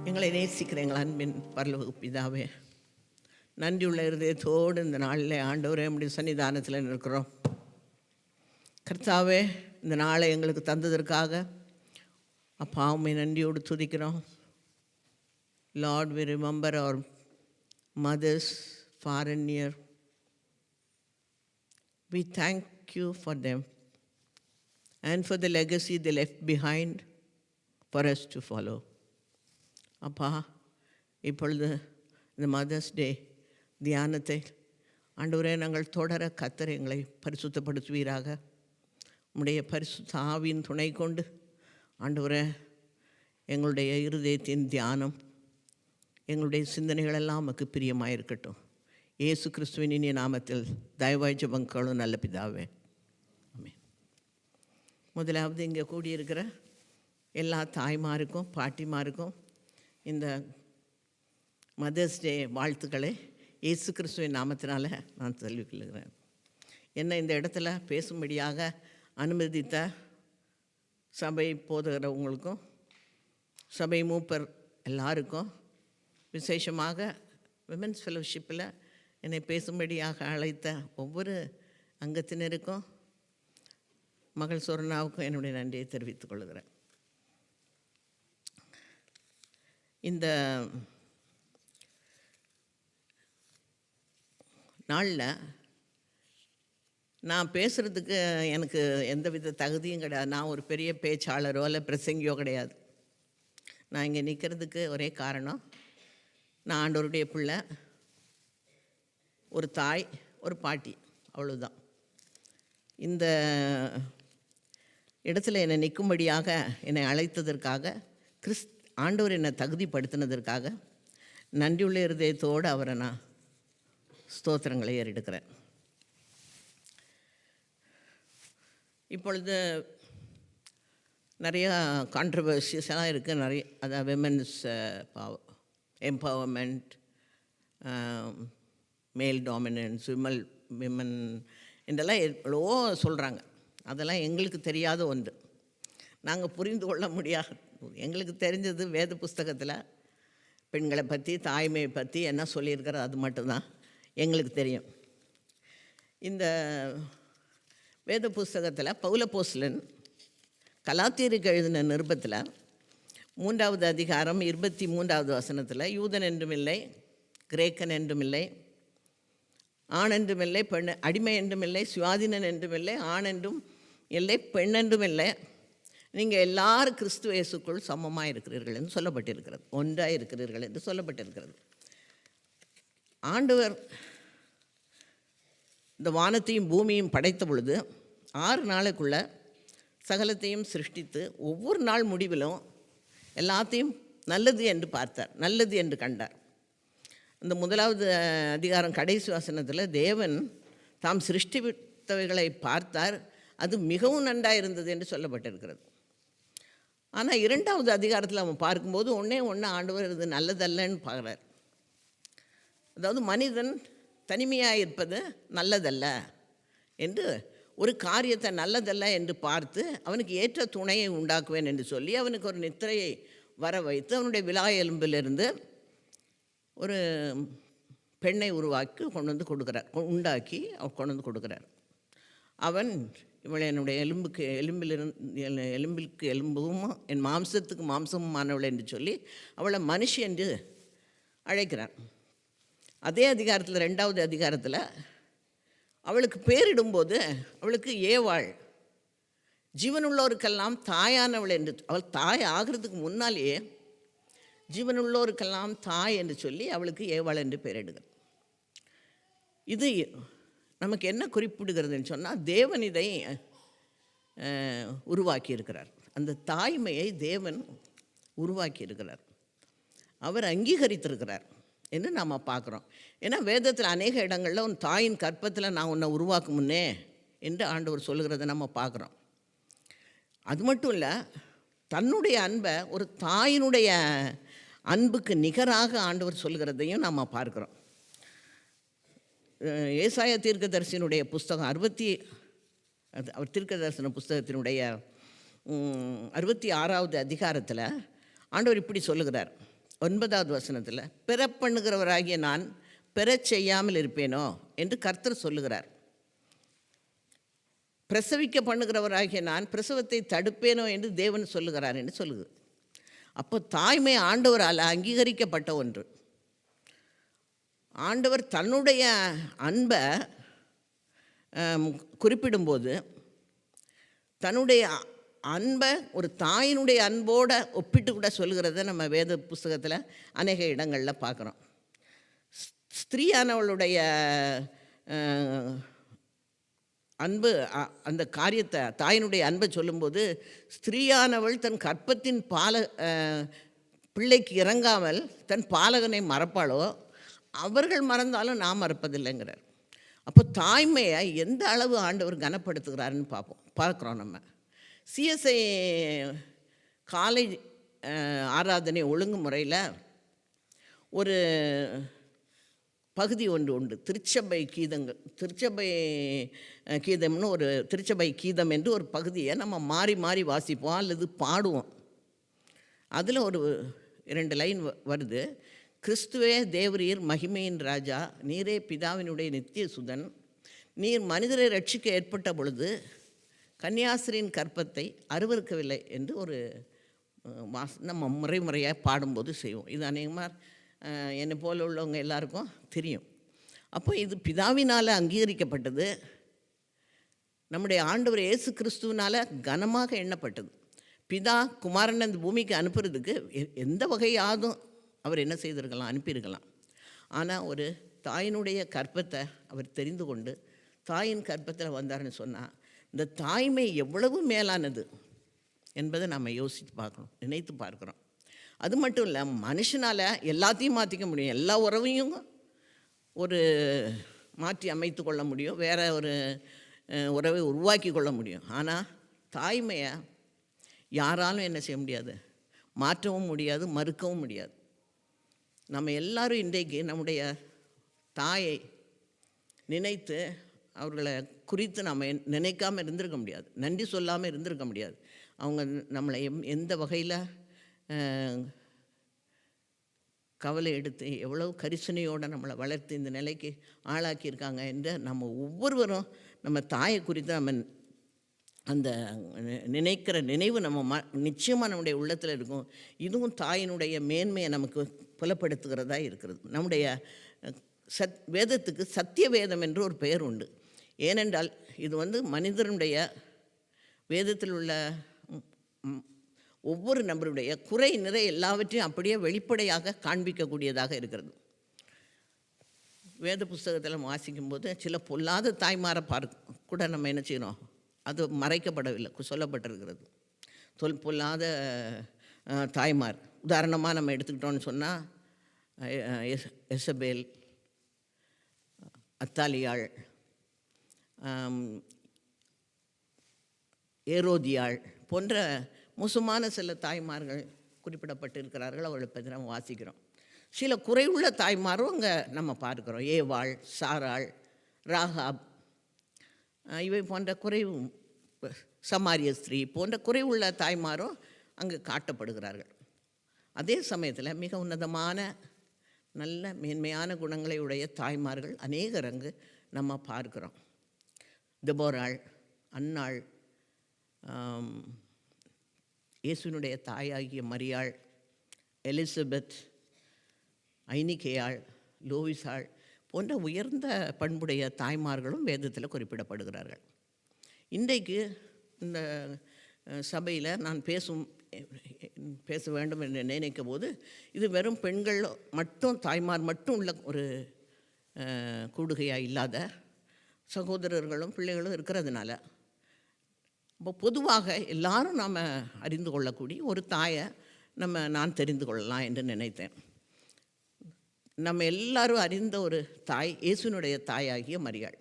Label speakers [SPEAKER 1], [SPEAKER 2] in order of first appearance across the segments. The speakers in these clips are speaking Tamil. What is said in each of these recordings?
[SPEAKER 1] எங்களை நேசிக்கிற எங்கள் அன்பின் பரலோக பிதாவே, நன்றியுள்ள இருதயத்தோடு இந்த நாளில் ஆண்டவரே நம்முடைய சன்னிதானத்தில் இருக்கிறோம். கர்த்தாவே, இந்த நாளை எங்களுக்கு தந்ததற்காக அப்பா உம்மை நன்றியோடு துதிக்கிறோம். Lord, we remember our mothers far and near. We thank you for them and for the legacy they left behind for us to follow. அப்பா, இப்பொழுது இந்த மதர்ஸ் டே தியானத்தை ஆண்டவரே நாங்கள் தொடர கர்த்தர் எங்களை பரிசுத்தப்படுத்துவீராக. உம்முடைய பரிசுத்த ஆவியின் துணை கொண்டு ஆண்டவரே எங்களுடைய இருதயத்தின் தியானம், எங்களுடைய சிந்தனைகளெல்லாம் நமக்கு பிரியமாக இருக்கட்டும். இயேசு கிறிஸ்துவின் இனிய நாமத்தில் தயவாய் ஜெபங்களும் நல்ல பிதாவே, ஆமென். முதலாவது இங்கே கூடியிருக்கிற எல்லா தாய்மாருக்கும் பாட்டிமாருக்கும் இந்த மதர்ஸ் டே வாழ்த்துக்களை இயேசு கிறிஸ்துவின் நாமத்தினால நான் சொல்லிக்கொள்கிறேன். என்னை இந்த இடத்துல பேசும்படியாக அனுமதித்த சபை போதகரவங்களுக்கும் சபை மூப்பர் எல்லாருக்கும், விசேஷமாக விமென்ஸ் ஃபெலோஷிப்பில் என்னை பேசும்படியாக அழைத்த ஒவ்வொரு அங்கத்தினருக்கும், மகள் சொர்ணாவுக்கும் என்னுடைய நன்றியை தெரிவித்துக் கொள்கிறேன். இந்த நாளில் நான் பேசுகிறதுக்கு எனக்கு எந்தவித தகுதியும் கிடையாது. நான் ஒரு பெரிய பேச்சாளரோ இல்லை பிரசங்கியோ கிடையாது. நான் இங்கே நிற்கிறதுக்கு ஒரே காரணம், நான் ஆண்டவருடைய பிள்ளை, ஒரு தாய், ஒரு பாட்டி, அவ்வளோதான். இந்த இடத்துல என்னை நிற்கும்படியாக என்னை அழைத்ததற்காக, ஆண்டவர் என்னை தகுதிப்படுத்தினதற்காக நன்றியுள்ள இருதயத்தோடு அவரை நான் ஸ்தோத்திரங்களை ஏறெடுக்கிறேன். இப்பொழுது நிறையா கான்ட்ரவர்சிஸெல்லாம் இருக்குது. நிறைய அதான் விமென்ஸ் எம்பவர்மெண்ட், மேல் டாமினன்ஸ், விமன் இதெல்லாம் எவ்வளவோ சொல்கிறாங்க. அதெல்லாம் எங்களுக்கு தெரியாத ஒன்று, நாங்கள் புரிந்து கொள்ள முடியாது. எங்களுக்கு தெரிஞ்சது வேத புஸ்தகத்தில் பெண்களை பற்றி, தாய்மையை பற்றி என்ன சொல்லியிருக்கிறது, அது மட்டும்தான் எங்களுக்கு தெரியும். இந்த வேத புஸ்தகத்தில் பவுலப்போஸ்தலன் கலாத்தியருக்கு எழுதின நிருபத்தில் 3வது அதிகாரம் 23வது வசனத்தில், யூதன் என்றும் இல்லை, கிரேக்கன் என்றும் இல்லை, ஆண் என்றும் இல்லை, பெண், அடிமை என்றும் இல்லை, சுயாதீனன் என்றும் இல்லை, ஆண் என்றும் இல்லை, பெண் என்றும் இல்லை, நீங்கள் எல்லாரும் கிறிஸ்துவ இயேசுக்குள் சமமாக இருக்கிறீர்கள் என்று சொல்லப்பட்டிருக்கிறது, ஒன்றாக இருக்கிறீர்கள் என்று சொல்லப்பட்டிருக்கிறது. ஆண்டவர் இந்த வானத்தையும் பூமியையும் படைத்த பொழுது 6 நாளுக்குள்ள சகலத்தையும் சிருஷ்டித்து ஒவ்வொரு நாள் முடிவிலும் எல்லாத்தையும் நல்லது என்று பார்த்தார், நல்லது என்று கண்டார். இந்த 1வது அதிகாரம் கடைசி வசனத்தில் தேவன் தாம் சிருஷ்டித்தவைகளை பார்த்தார், அது மிகவும் நன்றாக இருந்தது என்று சொல்லப்பட்டிருக்கிறது. ஆனால் 2வது அதிகாரத்தில் அவன் பார்க்கும்போது ஒன்றே ஆண்டவர் இது நல்லதல்லன்னு பார்க்குறார். அதாவது மனிதன் தனிமையாக இருப்பது நல்லதல்ல என்று, ஒரு காரியத்தை நல்லதல்ல என்று பார்த்து அவனுக்கு ஏற்ற துணையை உண்டாக்குவேன் என்று சொல்லி அவனுக்கு ஒரு நித்திரையை வர வைத்து அவனுடைய விலா எலும்பிலிருந்து ஒரு பெண்ணை உருவாக்கி கொண்டு வந்து கொடுக்குறார், உண்டாக்கி கொண்டு வந்து கொடுக்குறார். அவன் இவளை என்னுடைய எலும்பிற்கு எலும்பும் என் மாம்சத்துக்கு மாம்சமுமானவள் என்று சொல்லி அவளை மனுஷி என்று அழைக்கிறான். அதே அதிகாரத்தில் 2வது அதிகாரத்தில் அவளுக்கு பேரிடும்போது அவளுக்கு ஏவாள், ஜீவனுள்ளோருக்கெல்லாம் தாயானவள் என்று, அவள் தாய் ஆகிறதுக்கு முன்னாலேயே ஜீவனுள்ளோருக்கெல்லாம் தாய் என்று சொல்லி அவளுக்கு ஏவாள் என்று பெயரிடுகிறார். இது நமக்கு என்ன குறிப்பிடுகிறதுன்னு சொன்னால், தேவன் இதை உருவாக்கி இருக்கிறார். அந்த தாய்மையை தேவன் உருவாக்கி இருக்கிறார், அவர் அங்கீகரித்திருக்கிறார் என்று நாம் பார்க்குறோம். ஏன்னா வேதத்தில் அநேக இடங்களில் உன் தாயின் கற்பத்தில் நான் உன்னை உருவாக்கும் முன்னே என்று ஆண்டவர் சொல்லுகிறத நம்ம பார்க்குறோம். அது மட்டும் இல்லை, தன்னுடைய அன்பை ஒரு தாயினுடைய அன்புக்கு நிகராக ஆண்டவர் சொல்கிறதையும் நாம் பார்க்குறோம். ஏசாயா தீர்க்கதரிசியினுடைய புஸ்தகம் அவர் தீர்க்கதரிசன புஸ்தகத்தினுடைய 66வது அதிகாரத்தில் ஆண்டவர் இப்படி சொல்லுகிறார். 9வது வசனத்தில், பிறப்பண்ணுகிறவராகிய நான் பெறச் செய்யாமல் இருப்பேனோ என்று கர்த்தர் சொல்லுகிறார். பிரசவிக்க பண்ணுகிறவராகிய நான் பிரசவத்தை தடுப்பேனோ என்று தேவன் சொல்லுகிறார் என்று சொல்லுது. அப்போ தாய்மை ஆண்டவரால் அங்கீகரிக்கப்பட்ட ஒன்று. ஆண்டவர் தன்னுடைய அன்பை குறிப்பிடும்போது தன்னுடைய அன்பை ஒரு தாயினுடைய அன்போடு ஒப்பிட்டு கூட சொல்கிறத நம்ம வேத புஸ்தகத்தில் அநேக இடங்களில் பார்க்குறோம். ஸ்திரீயானவளுடைய அன்பு, அந்த காரியத்தை, தாயினுடைய அன்பை சொல்லும்போது, ஸ்திரீயானவள் தன் கற்பத்தின் பிள்ளைக்கு இறங்காமல் தன் பாலகனை மறப்பாளோ அவர்கள் மறந்தாலும் நான் மறப்பதில்லைங்கிறார். அப்போ தாய்மையை எந்த அளவு ஆண்டவர் கனப்படுத்துகிறாருன்னு பார்க்குறோம். நம்ம சிஎஸ்ஐ காலை ஆராதனை ஒழுங்குமுறையில் ஒரு பகுதி ஒன்று உண்டு. திருச்சபை கீதம்னு ஒரு திருச்சபை கீதம் என்று ஒரு பகுதியை நம்ம மாறி மாறி வாசிப்போம் அல்லது பாடுவோம். அதில் ஒரு 2 லைன் வருது. கிறிஸ்துவே தேவரீர் மகிமையின் ராஜா, நீரே பிதாவினுடைய நித்திய சுதன், நீர் மனிதரை ரட்சிக்க ஏற்பட்ட பொழுது கன்னியாஸ்திரியின் கற்பத்தை அருவருக்கவில்லை என்று ஒரு நம்ம முறையாக பாடும்போது செய்வோம். இது அநேகமாக என்னை போல உள்ளவங்க எல்லாருக்கும் தெரியும். அப்போ இது பிதாவினால் அங்கீகரிக்கப்பட்டது, நம்முடைய ஆண்டவர் இயேசு கிறிஸ்துவினால் கனமாக எண்ணப்பட்டது. பிதா குமாரன் அந்த பூமிக்கு அனுப்புறதுக்கு எந்த வகையாதும் அவர் என்ன செய்திருக்கலாம், அனுப்பியிருக்கலாம். ஆனால் ஒரு தாயினுடைய கற்பத்தை அவர் தெரிந்து கொண்டு தாயின் கற்பத்தில் வந்தார்னு சொன்னால் இந்த தாய்மை எவ்வளவு மேலானது என்பதை நம்ம யோசித்து பார்க்கணும், நினைத்து பார்க்குறோம். அது மட்டும் இல்லை, மனுஷனால் எல்லாத்தையும் மாற்றிக்க முடியும், எல்லா உறவையும் ஒரு மாற்றி அமைத்து கொள்ள முடியும், வேறு ஒரு உறவை உருவாக்கி கொள்ள முடியும். ஆனால் தாய்மையை யாராலும் என்ன செய்ய முடியாது, மாற்றவும் முடியாது, மறுக்கவும் முடியாது. நம்ம எல்லாரும் இன்றைக்கு நம்முடைய தாயை நினைத்து அவர்களை குறித்து நம்ம நினைக்காமல் இருந்திருக்க முடியாது, நன்றி சொல்லாமல் இருந்திருக்க முடியாது. அவங்க நம்மளை எந்த வகையில் கவலை எடுத்து எவ்வளவு கரிசனையோடு நம்மளை வளர்த்து இந்த நிலைக்கு ஆளாக்கியிருக்காங்க என்று நம்ம ஒவ்வொருவரும் நம்ம தாயை குறித்து நம்ம அந்த நினைக்கிற நினைவு நம்ம நிச்சயமாக நம்முடைய உள்ளத்தில் இருக்கும். இதுவும் தாயினுடைய மேன்மையை நமக்கு புலப்படுத்துகிறதா இருக்கிறது. நம்முடைய வேதத்துக்கு சத்திய வேதம் என்று ஒரு பெயர் உண்டு. ஏனென்றால் இது மனிதனுடைய வேதத்தில் உள்ள ஒவ்வொரு நபருடைய குறை நிறை எல்லாவற்றையும் அப்படியே வெளிப்படையாக காண்பிக்கக்கூடியதாக இருக்கிறது. வேத புஸ்தகத்தில் வாசிக்கும்போது சில பொல்லாத தாய்மாரை கூட நம்ம என்ன செய்யணும், அது மறைக்கப்படவில்லை, சொல்லப்பட்டிருக்கிறது. பொல்லாத தாய்மார் உதாரணமாக நம்ம எடுத்துக்கிட்டோன்னு சொன்னால் எசபேல், அத்தாலியாள், ஏரோதியாள் போன்ற மோசமான சில தாய்மார்கள் குறிப்பிடப்பட்டிருக்கிறார்கள். அவர்களை பற்றி நம்ம வாசிக்கிறோம். சில குறைவுள்ள தாய்மாரும் அங்கே நம்ம பார்க்குறோம். ஏவாள், சாராள், ராகாப், இவை போன்ற குறைவு, சமாரிய ஸ்திரீ போன்ற குறைவுள்ள தாய்மாரும் அங்கு காட்டப்படுகிறார்கள். அதே சமயத்தில் மிக உன்னதமான நல்ல மேன்மையான குணங்களை உடைய தாய்மார்கள் அநேகர் அங்கு நம்ம பார்க்குறோம். தெபோராள், அன்னாள், இயேசுனுடைய தாயாகிய மரியாள், எலிசபெத், ஐனிகேயாள், லோவிசாள் போன்ற உயர்ந்த பண்புடைய தாய்மார்களும் வேதத்தில் குறிப்பிடப்படுகிறார்கள். இன்றைக்கு இந்த சபையில் நான் பேச வேண்டும் என்று நினைக்கும் போது இது வெறும் பெண்கள் மட்டும், தாய்மார் மட்டும் உள்ள ஒரு கூடுகையாக இல்லாத சகோதரர்களும் பிள்ளைகளும் இருக்கிறதுனால இப்போ பொதுவாக எல்லாரும் நாம் அறிந்து கொள்ளக்கூடிய ஒரு தாயை நான் தெரிந்து கொள்ளலாம் என்று நினைத்தேன். நம்ம எல்லாரும் அறிந்த ஒரு தாய் இயேசுனுடைய தாயாகிய மரியாள்.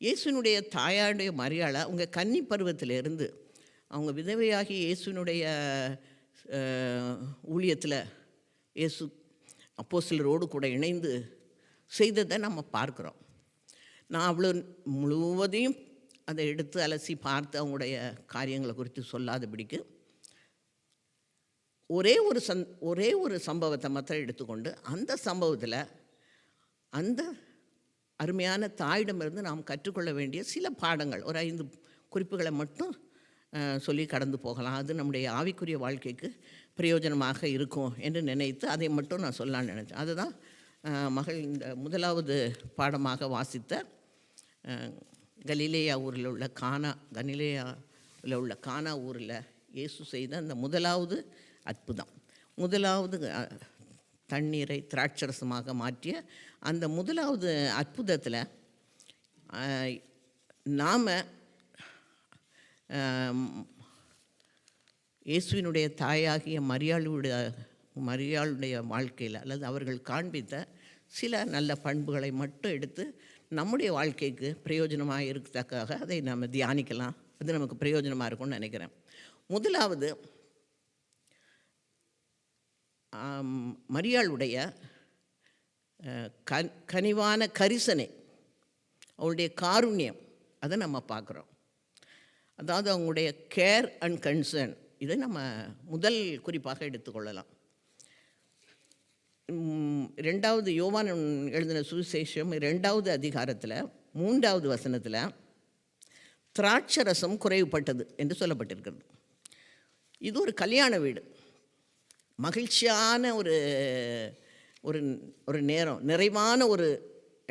[SPEAKER 1] இயேசுனுடைய தாயாருடைய மரியாளை அவங்க கன்னி பருவத்திலிருந்து அவங்க விதவையாகி இயேசுனுடைய ஊழியத்தில் இயேசு அப்போஸ்தலரோடு கூட இணைந்து செய்ததை நம்ம பார்க்குறோம். நான் அவ்வளோ முழுவதையும் அதை எடுத்து அலசி பார்த்து அவங்களுடைய காரியங்களை குறித்து சொல்லாதபடிக்கு ஒரே ஒரு சம்பவத்தை மாத்திரம் எடுத்துக்கொண்டு அந்த சம்பவத்தில் அந்த அருமையான தாயிடமிருந்து நாம் கற்றுக்கொள்ள வேண்டிய சில பாடங்கள், ஒரு 5 குறிப்புகளை மட்டும் சொல்லி கடந்து போகலாம். அது நம்முடைய ஆவிக்குரிய வாழ்க்கைக்கு பிரயோஜனமாக இருக்கும் என்று நினைத்து அதை மட்டும் நான் சொல்லலான்னு நினச்சேன். அதுதான் மகள் இந்த முதலாவது பாடமாக வாசித்த கலிலேயா ஊரில் உள்ள கலிலேயாவில் உள்ள கானா ஊரில் இயேசு செய்த அந்த முதலாவது அற்புதம். முதலாவது தண்ணீரை திராட்சரசமாக மாற்றிய அந்த முதலாவது அற்புதத்தில் நாம் இயேசுவினுடைய தாயாகிய மரியாளுடைய வாழ்க்கையில் அல்லது அவர்கள் காண்பித்த சில நல்ல பண்புகளை மட்டும் எடுத்து நம்முடைய வாழ்க்கைக்கு பிரயோஜனமாக இருக்கத்தக்காக அதை நம்ம தியானிக்கலாம். அது நமக்கு பிரயோஜனமாக இருக்கும்னு நினைக்கிறேன். முதலாவது மரியாளுடைய கனிவான கரிசனை, அவளுடைய காருண்யம், அதை நம்ம பார்க்குறோம். அதாவது அவங்களுடைய கேர் அண்ட் கன்சர்ன், இதை நம்ம முதல் குறிப்பாக எடுத்துக்கொள்ளலாம். 2வது யோவான் எழுதின சுவிசேஷம் 2வது அதிகாரத்தில் 3வது வசனத்தில் திராட்சரசம் குறைவுபட்டது என்று சொல்லப்பட்டிருக்கிறது. இது ஒரு கல்யாண வீடு, மகிழ்ச்சியான ஒரு ஒரு ஒரு நேரம், நிறைவான ஒரு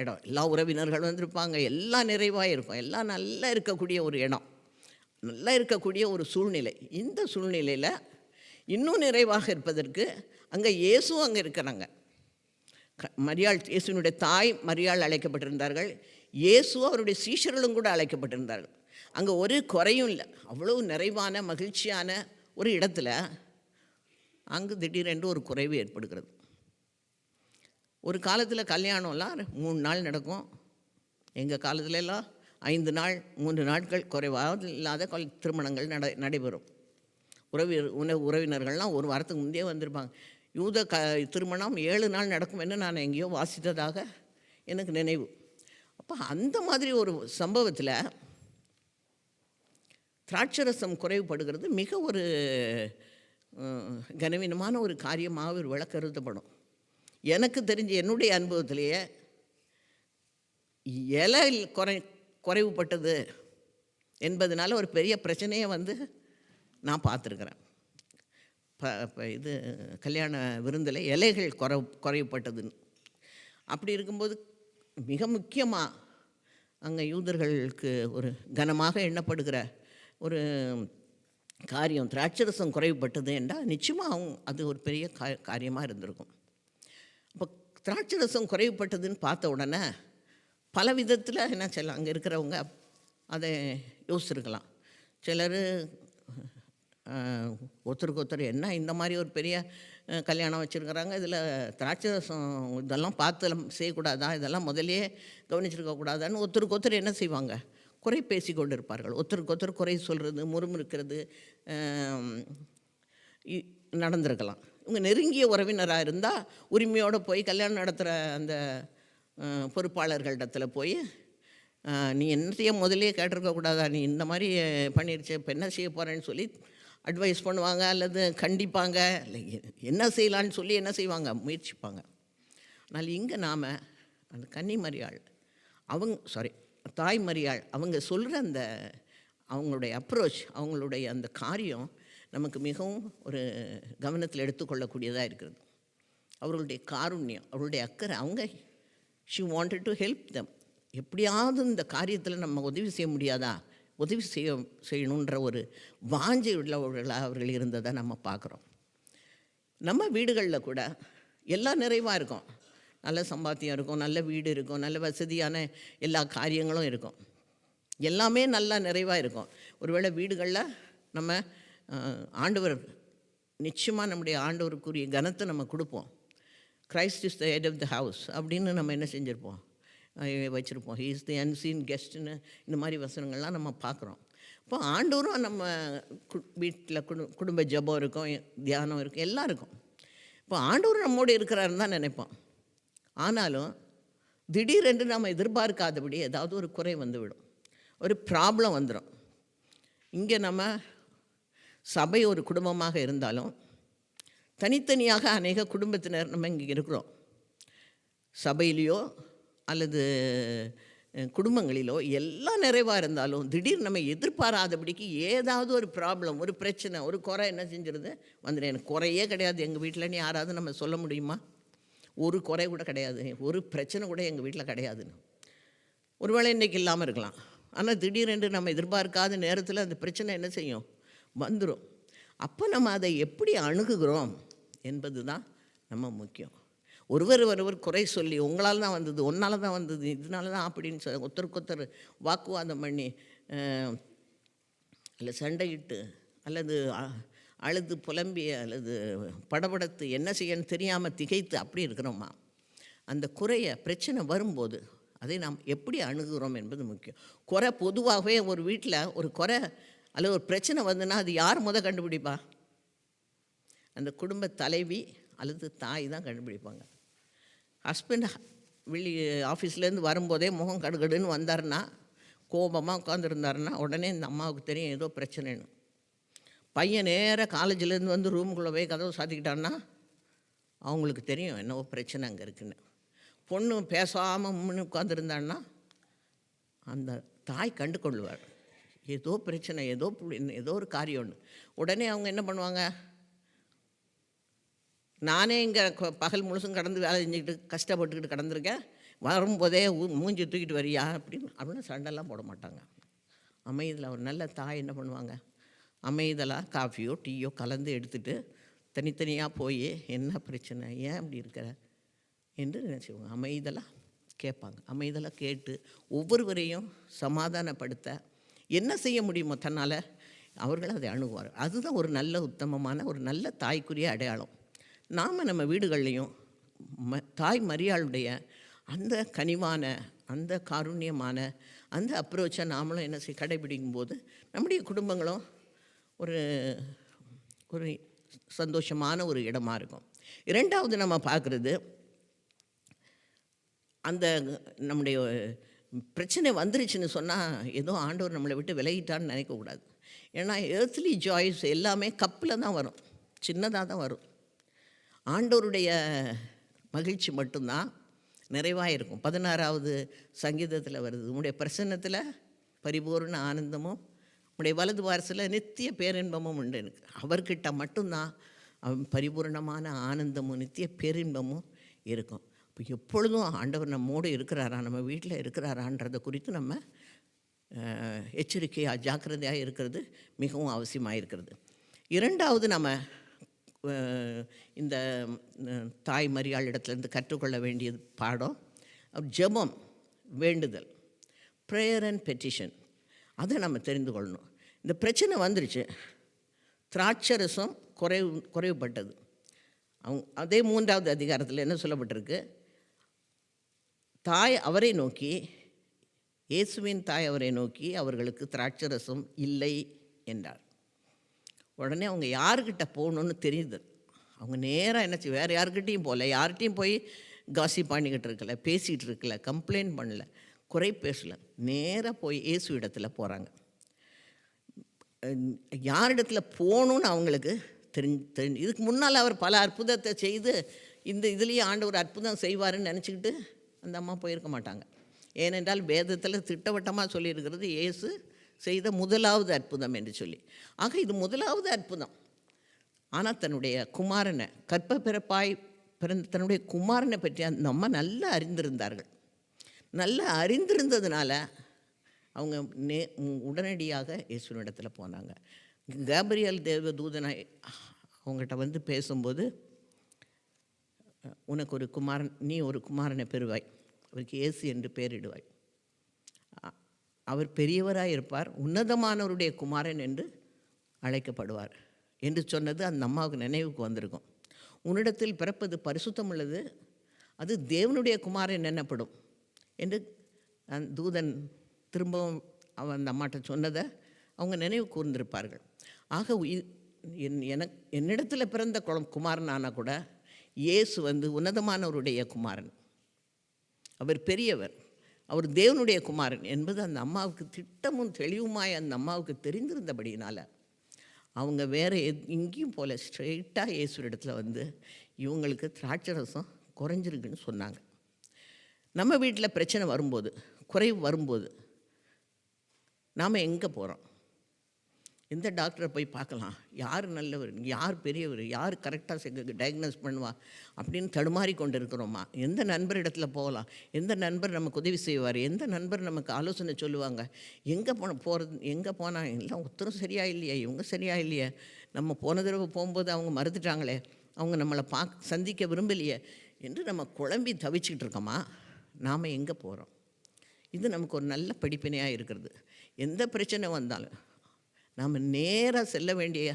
[SPEAKER 1] இடம். எல்லா உறவினர்களும் வந்திருப்பாங்க, எல்லாம் நிறைவாக இருக்கும், எல்லாம் நல்லா இருக்கக்கூடிய ஒரு இடம், நல்லா இருக்கக்கூடிய ஒரு சூழ்நிலை. இந்த சூழ்நிலையில் இன்னும் நிறைவாக இருப்பதற்கு அங்கே இயேசுவும் அங்கே இருக்கிறாங்க. மரியாள், இயேசுனுடைய தாய் மரியாள் அழைக்கப்பட்டிருந்தார்கள். இயேசு அவருடைய சீஷர்களும் கூட அழைக்கப்பட்டிருந்தார்கள். அங்கே ஒரு குறையும் இல்லை. அவ்வளோ நிறைவான மகிழ்ச்சியான ஒரு இடத்துல அங்கு திடீரென்று ஒரு குறைவு ஏற்படுகிறது. ஒரு காலத்தில் கல்யாணம்லாம் 3 நாள் நடக்கும். எங்கள் காலத்துலலாம் 5 நாள் 3 நாட்கள் குறைவாக இல்லாத திருமணங்கள் நடைபெறும். உறவினர்கள்லாம் ஒரு வாரத்துக்கு முந்தையே வந்திருப்பாங்க. யூத திருமணம் 7 நாள் நடக்கும் என்று நான் எங்கேயோ வாசித்ததாக எனக்கு நினைவு. அப்போ அந்த மாதிரி ஒரு சம்பவத்தில் திராட்சரசம் குறைவுபடுகிறது மிக ஒரு கனவீனமான ஒரு காரியமாக ஒரு கருதப்படும். எனக்கு தெரிஞ்ச என்னுடைய அனுபவத்திலேயே இலை குறைவுபட்டது என்பதனால ஒரு பெரிய பிரச்சனையை நான் பார்த்துருக்குறேன். இது கல்யாண விருந்தில் இலைகள் குறைவுபட்டதுன்னு. அப்படி இருக்கும்போது மிக முக்கியமாக அங்கே யூதர்களுக்கு ஒரு கனமாக எண்ணப்படுகிற ஒரு காரியம் திராட்சரசம் குறைவுபட்டது என்றால் நிச்சயமாக அது ஒரு பெரிய காரியமாக இருந்திருக்கும். அப்போ திராட்சரசம் குறைவுபட்டதுன்னு பார்த்த உடனே பல விதத்தில் என்ன செய்யலாம், அங்கே இருக்கிறவங்க அதை யோசிச்சிருக்கலாம். சிலர் ஒருத்தருக்கு ஒருத்தர் என்ன இந்த மாதிரி ஒரு பெரிய கல்யாணம் வச்சுருக்கிறாங்க, இதில் திராட்சரசம் இதெல்லாம் பார்த்து செய்யக்கூடாதா, இதெல்லாம் முதலே கவனிச்சிருக்கக்கூடாதான்னு ஒருத்தருக்கு ஒருத்தர் என்ன செய்வாங்க, குறை பேசி கொண்டு இருப்பார்கள். ஒருத்தருக்கு ஒருத்தர் குறை சொல்கிறது, முறுமுறுக்கிறது நடந்திருக்கலாம். இவங்க நெருங்கிய உறவினராக இருந்தால் உரிமையோடு போய் கல்யாணம் நடத்துகிற அந்த பொறுப்பாளர்களிடத்தில் போய் நீ என்னத்தையும் முதலே கேட்டிருக்கக்கூடாதா, நீ இந்த மாதிரி பண்ணிருச்சு, இப்போ என்ன செய்ய போகிறேன்னு சொல்லி அட்வைஸ் பண்ணுவாங்க, அல்லது கண்டிப்பாங்க, இல்லை என்ன செய்யலான்னு சொல்லி என்ன செய்வாங்க, முயற்சிப்பாங்க. ஆனால் இங்கே நாம் அந்த கன்னிமரியாள் தாய் மரியாள் அவங்க சொல்கிற அந்த அவங்களுடைய அப்ரோச், அவங்களுடைய அந்த காரியம் நமக்கு மிகவும் ஒரு கவனத்தில் எடுத்துக்கொள்ளக்கூடியதாக இருக்கிறது. அவர்களுடைய காருண்யம், அவர்களுடைய அக்கறை, அவங்க she wanted to help them. எப்படியாவது இந்த காரியத்தில் நம்ம உதவி செய்ய முடியாதா, உதவி செய்யணுன்ற ஒரு வாஞ்சை உள்ளவர்களாக அவர்கள் இருந்ததை நம்ம பார்க்குறோம். நம்ம வீடுகளில் கூட எல்லாம் நிறைவாக இருக்கும், நல்ல சம்பாத்தியம் இருக்கும், நல்ல வீடு இருக்கும், நல்ல வசதியான எல்லா காரியங்களும் இருக்கும், எல்லாமே நல்லா நிறைவாக இருக்கும். ஒருவேளை வீடுகளில் நம்ம ஆண்டவர் நிச்சயமாக நம்முடைய ஆண்டவருக்குரிய கனத்தை நம்ம கொடுப்போம். Christ is the head of the house அப்படின்னு நம்ம என்ன செஞ்சுருப்போம், வச்சுருப்போம். ஹீ இஸ் தி அன்சீன் கெஸ்ட்டுன்னு இந்த மாதிரி வசனங்கள்லாம் நம்ம பார்க்குறோம். இப்போ ஆண்டவரும் நம்ம வீட்டில் குடும்ப ஜபம் இருக்கும், தியானம் இருக்கும், எல்லாம் இருக்கும். இப்போ ஆண்டவர் நம்மோடு இருக்கிறாருன்னு தான் நினைப்போம். ஆனாலும் திடீரென்று நம்ம எதிர்பார்க்காதபடி ஏதாவது ஒரு குறை வந்துவிடும், ஒரு ப்ராப்ளம் வந்துடும். இங்கே நம்ம சபை ஒரு குடும்பமாக இருந்தாலும் தனித்தனியாக அநேக குடும்பத்தினர் நம்ம இங்கே இருக்கிறோம். சபையிலையோ அல்லது குடும்பங்களிலோ எல்லாம் நிறைவாக இருந்தாலும் திடீர்னு நம்ம எதிர்பாராதபடிக்கு ஏதாவது ஒரு ப்ராப்ளம், ஒரு பிரச்சனை, ஒரு குறை என்ன செஞ்சிருது வந்துடும். எனக்கு குறையே கிடையாது எங்கள் வீட்டில்னு யாராவது நம்ம சொல்ல முடியுமா? ஒரு குறை கூட கிடையாது, ஒரு பிரச்சனை கூட எங்கள் வீட்டில் கிடையாதுன்னு. ஒருவேளை இன்றைக்கி இல்லாமல் இருக்கலாம், ஆனால் திடீரென்று நம்ம எதிர்பார்க்காத நேரத்தில் அந்த பிரச்சனை என்ன செய்யும், வந்துடும். அப்போ நம்ம அதை எப்படி அணுகுகிறோம் என்பது தான் நம்ம முக்கியம். ஒருவர் குறை சொல்லி உங்களால் தான் வந்தது, ஒன்றால் தான் வந்தது, இதனால தான் அப்படின்னு சொல்லி ஒருத்தருக்கு வாக்குவாதம் பண்ணி இல்லை சண்டையிட்டு அல்லது அழுது புலம்பி அல்லது படபடத்து என்ன செய்யணும்னு தெரியாமல் திகைத்து அப்படி இருக்கிறோமா? அந்த பிரச்சனை வரும்போது அதை நாம் எப்படி அணுகுகிறோம் என்பது முக்கியம். குறை பொதுவாகவே ஒரு வீட்டில் ஒரு குறை அல்லது ஒரு பிரச்சனை வந்துன்னா அது யார் கண்டுபிடிப்பா? அந்த குடும்ப தலைவி அல்லது தாய் தான் கண்டுபிடிப்பாங்க. ஹஸ்பண்ட் ஆஃபீஸ்லேருந்து வரும்போதே முகம் கடுகடுன்னு வந்தாருன்னா, கோபமாக உட்காந்துருந்தாருன்னா உடனே இந்த அம்மாவுக்கு தெரியும் ஏதோ பிரச்சனைன்னு. பையன் நேராக காலேஜிலேருந்து வந்து ரூமுக்குள்ளே போய் கதவு சாத்திக்கிட்டான்னா அவங்களுக்கு தெரியும் என்னவோ பிரச்சனை அங்கே இருக்குன்னு. பொண்ணு பேசாமல் முன்னு உட்காந்துருந்தான்னா அந்த தாய் கண்டு கொள்வார், ஏதோ பிரச்சனை, ஏதோ ஒரு காரியம் ஒன்று. உடனே அவங்க என்ன பண்ணுவாங்க, நானே இங்கே பகல் முழுசும் கடந்து வேலை செஞ்சுக்கிட்டு கஷ்டப்பட்டுக்கிட்டு கடந்திருக்கேன், வரும்போதே மூஞ்சி தூக்கிட்டு வரியா அப்படின்னு சண்டைலாம் போட மாட்டாங்க. அமைதியில் ஒரு நல்ல தாய் என்ன பண்ணுவாங்க, அமைதலாக காஃபியோ டீயோ கலந்து எடுத்துகிட்டு தனித்தனியாக போய் என்ன பிரச்சனை, ஏன் அப்படி இருக்கிற என்று நினச்சிக்குவாங்க. அமைதலாக கேட்பாங்க. அமைதலாக கேட்டு ஒவ்வொருவரையும் சமாதானப்படுத்த என்ன செய்ய முடியுமோ தன்னால் அவர்கள் அதை அணுகுவார். அதுதான் ஒரு நல்ல உத்தமமான ஒரு நல்ல தாய்க்குரிய அடையாளம். நாம் நம்ம வீடுகள்லேயும் தாய் மரியாளுடைய அந்த கனிவான அந்த காருண்யமான அந்த அப்ரோச்சை நாமளும் என்ன செய்ய கடைபிடிக்கும் போது நம்முடைய குடும்பங்களும் ஒரு ஒரு சந்தோஷமான ஒரு இடமா இருக்கும். இரண்டாவது நம்ம பார்க்குறது, அந்த நம்முடைய பிரச்சனை வந்துருச்சுன்னு சொன்னால் ஏதோ ஆண்டவர் நம்மளை விட்டு விலகிட்டான்னு நினைக்கக்கூடாது. ஏன்னா எர்த்லி ஜாய்ஸ் எல்லாமே கப்பில் தான் வரும், சின்னதாக தான் வரும். ஆண்டவருடைய மகிழ்ச்சி மட்டும்தான் நிறைவாக இருக்கும். 16வது சங்கீதத்தில் வருது, உன்னுடைய பிரசன்னத்தில் பரிபூர்ண ஆனந்தமும் உன்னுடைய வலது வாரத்தில் நித்திய பேரின்பமும் உண்டு. எனக்கு அவர்கிட்ட மட்டும்தான் பரிபூர்ணமான ஆனந்தமும் நித்திய பேரின்பமும் இருக்கும். இப்போ எப்பொழுதும் ஆண்டவர் நம்மோடு இருக்கிறாரா, நம்ம வீட்டில் இருக்கிறாரான்றதை குறித்து நம்ம எச்சரிக்கையாக ஜாக்கிரதையாக இருக்கிறது மிகவும் அவசியமாக இருக்கிறது. இரண்டாவது நம்ம இந்த தாய் மரியாள் இடத்துலேருந்து கற்றுக்கொள்ள வேண்டியது பாடம் ஜெபம், வேண்டுதல், ப்ரேயர் அண்ட் பெட்டிஷன். அதை நம்ம தெரிந்து கொள்ளணும். இந்த பிரச்சனை வந்துருச்சு, திராட்சரசம் குறைவுபட்டது. அதே 3வது அதிகாரத்தில் என்ன சொல்லப்பட்டிருக்கு, தாய் அவரை நோக்கி, இயேசுவின் தாய் அவரை நோக்கி அவர்களுக்கு திராட்சரசம் இல்லை என்றார். உடனே அவங்க யார்கிட்ட போகணுன்னு தெரியுது. அவங்க நேராக என்ன வேறு யார்கிட்டையும் போகல, யார்கிட்டையும் போய் காசி பண்ணிக்கிட்டு இருக்கல, பேசிகிட்டு இருக்கல, கம்ப்ளைண்ட் பண்ணல, குறை பேசலை, நேராக போய் இயேசு இடத்துல போகிறாங்க. யாரிடத்துல போகணுன்னு அவங்களுக்கு தெரிஞ்சு இதுக்கு முன்னால் அவர் பல அற்புதத்தை செய்து இதுலேயே ஆண்டவர் அற்புதம் செய்வாருன்னு நினச்சிக்கிட்டு அந்த அம்மா போயிருக்க மாட்டாங்க. ஏனென்றால் வேதத்தில் திட்டவட்டமாக சொல்லியிருக்கிறது இயேசு செய்த முதலாவது அற்புதம் என்று சொல்லி. ஆக இது முதலாவது அற்புதம். ஆனால் தன்னுடைய குமாரனை பிறப்பாய் பிறந்த தன்னுடைய குமாரனை பற்றி அந்த அம்மா நல்லா அறிந்திருந்தார்கள். நல்லா அறிந்திருந்ததுனால அவங்க உடனடியாக இயேசுவினிடத்தில் போனாங்க. கேப்ரியல் தேவதூதனை அவங்ககிட்ட வந்து பேசும்போது, உனக்கு ஒரு குமாரன், நீ ஒரு குமாரனை பெறுவாய், அவருக்கு இயேசு என்று பெயரிடுவாய், அவர் பெரியவராக இருப்பார், உன்னதமானவருடைய குமாரன் என்று அழைக்கப்படுவார் என்று சொன்னது அந்த அம்மாவுக்கு நினைவுக்கு வந்திருக்கும். உன்னிடத்தில் பிறப்பது பரிசுத்தம் உள்ளது, அது தேவனுடைய குமாரன் என்னப்படும் என்று தூதன் திரும்பவும் அந்த அம்மாட்ட சொன்னதை அவங்க நினைவு கூர்ந்திருப்பார்கள். ஆக என்னிடத்தில் பிறந்த குமாரன் ஆனால் கூட இயேசு வந்து உன்னதமானவருடைய குமாரன், அவர் பெரியவர், அவர் தேவனுடைய குமாரன் என்பது அந்த அம்மாவுக்கு திட்டமும் தெளிவுமாய் அந்த அம்மாவுக்கு தெரிந்திருந்தபடியினால் அவங்க வேறு எங்கேயும் போல் ஸ்ட்ரெயிட்டாக இயேசு இடத்துல வந்து இவங்களுக்கு திராட்சை ரசம் குறைஞ்சிருக்குன்னு சொன்னாங்க. நம்ம வீட்டில் பிரச்சனை வரும்போது, குறைவு வரும்போது நாம் எங்கே போகிறோம்? எந்த டாக்டரை போய் பார்க்கலாம்? யார் நல்லவர், யார் பெரியவர், யார் கரெக்டாக டயக்னோஸ் பண்ணுவா அப்படின்னு தடுமாறி கொண்டு இருக்கிறோமா? எந்த நண்பர் இடத்துல போகலாம்? எந்த நண்பர் நமக்கு உதவி செய்வார்? எந்த நண்பர் நமக்கு ஆலோசனை சொல்லுவாங்க? எங்கே போகிறது? எங்கே போனால் எல்லாம் உத்தரம் சரியாக இல்லையே, இவங்க சரியாக இல்லையே, நம்ம போன தடவை போகும்போது அவங்க மறுத்துட்டாங்களே, அவங்க நம்மளை சந்திக்க விரும்பலையே என்று நம்ம குழம்பி தவிச்சிக்கிட்டு இருக்கோமா? நாம் எங்கே போகிறோம்? இது நமக்கு ஒரு நல்ல படிப்பினையாக இருக்கிறது. எந்த பிரச்சனை வந்தாலும் நாம் நேராக செல்ல வேண்டிய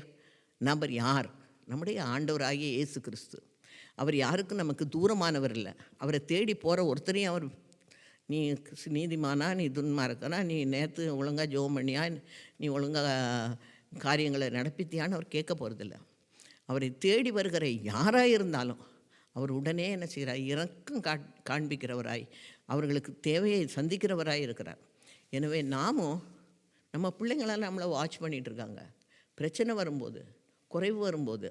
[SPEAKER 1] நபர் யார்? நம்முடைய ஆண்டவராகிய இயேசு கிறிஸ்து. அவர் யாருக்கும் நமக்கு தூரமானவர் இல்லை. அவரை தேடி போகிற ஒருத்தரையும் அவர் நீ நீதிமானா, நீ துன்மார்க்கனா, நீ நேற்று ஒழுங்காக ஜெபம் பண்ணியா, நீ ஒழுங்காக காரியங்களை நடப்பித்தியான்னு அவர் கேட்க போகிறதில்ல. அவரை தேடி வருகிற யாராக இருந்தாலும் அவர் உடனே என்ன செய்கிறார்? இறக்கம் காண்பிக்கிறவராய், அவர்களுக்கு தேவையை சந்திக்கிறவராய் இருக்கிறார். எனவே நாமும் நம்ம பிள்ளைங்களாம் நம்மளை வாட்ச் பண்ணிகிட்ருக்காங்க. பிரச்சனை வரும்போது, குறைவு வரும்போது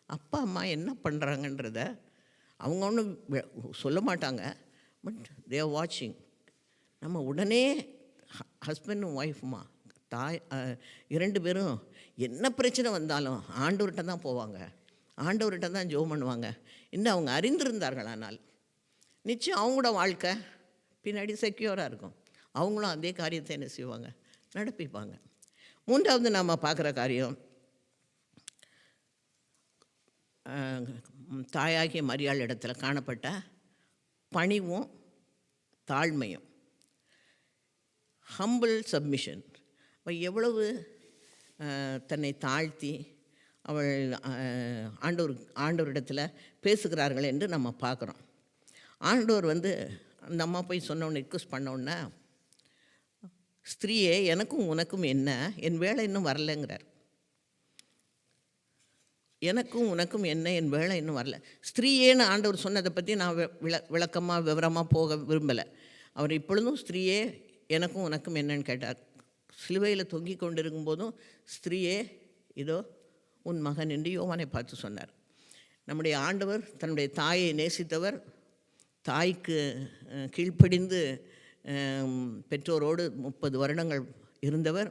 [SPEAKER 1] அப்பா அம்மா என்ன பண்ணுறாங்கன்றத அவங்க ஒன்றும் சொல்ல மாட்டாங்க. பட் தே ஆர் வாட்சிங். நம்ம உடனே ஹஸ்பண்டும் ஒய்ஃபுமா தாய் 2 பேரும் என்ன பிரச்சனை வந்தாலும் ஆண்டவர்கிட்ட தான் போவாங்க, ஆண்டவர்கிட்ட தான் ஜெபம் பண்ணுவாங்க. இன்னும் அவங்க அறிந்திருந்தார்களானால் நிச்சயம் அவங்களோட வாழ்க்கை பின்னாடி செக்யூராக இருக்கும். அவங்களும் அதே காரியத்தை என்ன செய்வாங்க? நடப்பிப்பாங்க. 3வது நாம் பார்க்குற காரியம், தாயாகிய மரியாள் இடத்துல காணப்பட்ட பணிவும் தாழ்மையும், ஹம்பிள் சப்மிஷன். அவள் எவ்வளவு தன்னை தாழ்த்தி அவள் ஆண்டவரிடத்தில் பேசுகிறார்கள் என்று நம்ம பார்க்குறோம். ஆண்டவர் வந்து அந்த அம்மா போய் சொன்னோன்னு ரிக்வெஸ்ட் பண்ணோன்னா, ஸ்திரீயே எனக்கும் உனக்கும் என்ன, என் வேலை இன்னும் வரலைங்கிறார். எனக்கும் உனக்கும் என்ன, என் வேலை இன்னும் வரல. ஸ்திரீயேன்னு ஆண்டவர் சொன்னதை பற்றி நான் விளக்கமாக விவரமாக போக விரும்பலை. அவர் இப்பொழுதும் ஸ்திரீயே எனக்கும் உனக்கும் என்னன்னு கேட்டார். சிலுவையில் தொங்கி கொண்டு இருக்கும்போதும் ஸ்திரீயே இதோ உன் மகன் என்று யோவானை பார்த்து சொன்னார். நம்முடைய ஆண்டவர் தன்னுடைய தாயை நேசித்தவர், தாய்க்கு கீழ்ப்படிந்து பெற்றோரோடு 30 வருடங்கள் இருந்தவர்.